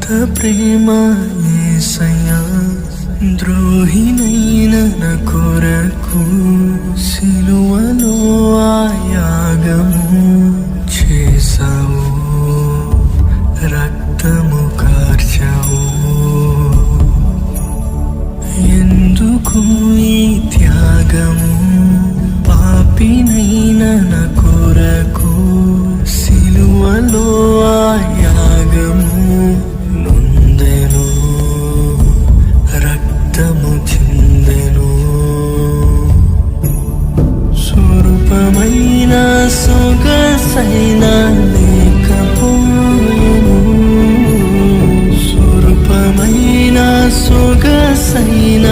ప్రేమ యేసయ్యా, ద్రోహినైన నా కొరకు సిలువలో ఆ యాగము చేసావు, రక్తము కార్చావు. ఎందుకు ఈ త్యాగము? పాపినైన నా కొరకు సిలువలో ఆ యాగము నొందెను, రక్తము చిందెను. స్వరూపమైన సొగసైన లేకపోయెను, స్వరూపమైన సొగసైన